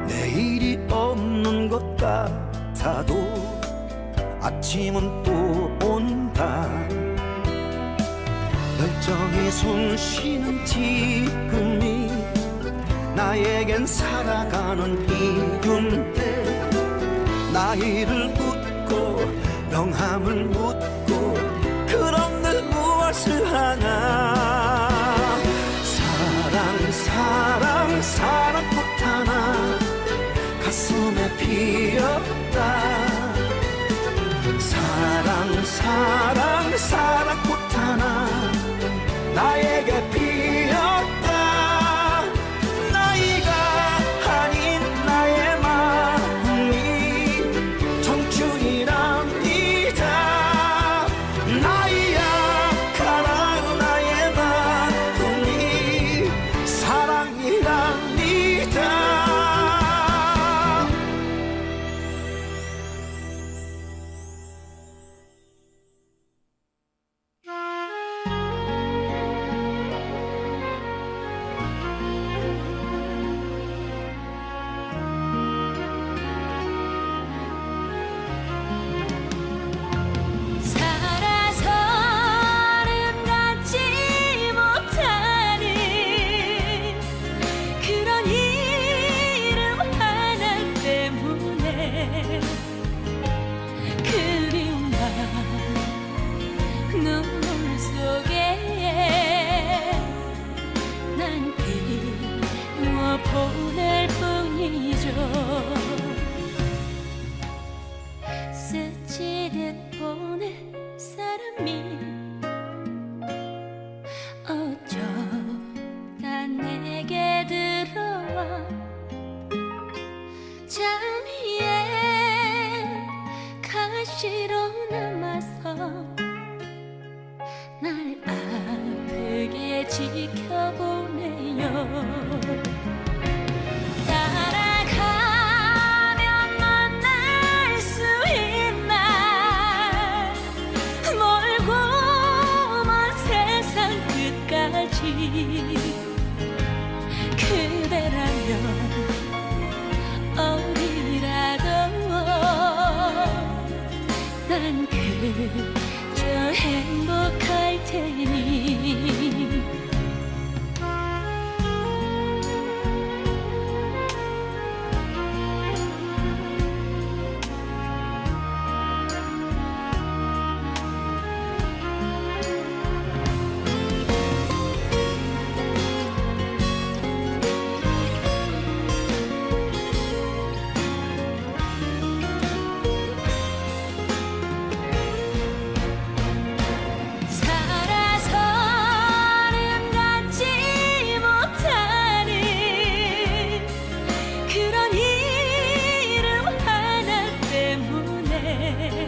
내일이 없는 것 같아도 아침은 또 온다 멀쩡히 숨 쉬는 지금이 나에겐 살아가는 이유인데 나이를 묻고 명함을 묻고 그럼 늘 무엇을 하나 사랑 사랑 사랑꽃 하나 가슴에 피었다 사랑 사랑 사랑꽃 하나 나에게 피었다 나이가 아닌 나의 마음이 청춘이랍니다 나이야 가라 나의 마음이 사랑이랍니다 살아서는 갖지 못하는 그런 이름 하나 때문에 그리운 밤 눈물 속에 난 그리워 보낼 뿐이죠 스치듯 보낸 사람이 어쩌다 내게 들어와 장미에 가시로 남아서 날 아프게 지켜보네요 따라가면 만날 수 있나 멀고 먼 세상 끝까지 그대라면 어디라도 난 그저 행복할 테니 살아서는 갖지 못하는 그런 이름 하나 때문에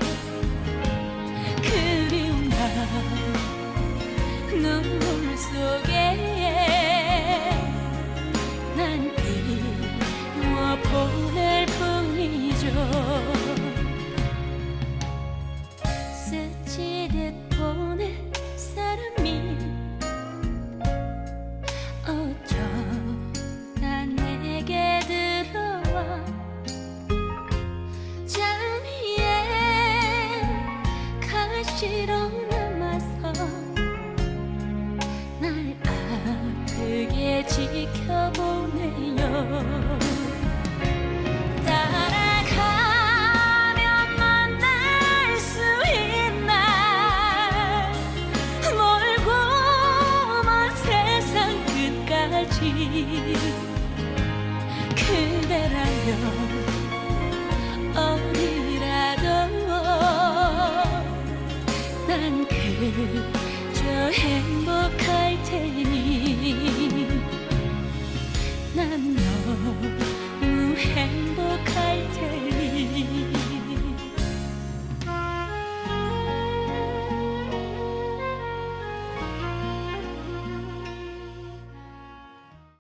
그리운 밤 눈물 속에 난 그리워 보낼 뿐이죠 스치듯 보낸 사람이 어쩌다 내게 들어와 장미에 가시로 남아서 날 아프게 지켜보네요 따라가면 만날 수 있나 멀고 먼 세상 끝까지 그대라면 어디라도 난 그저 행복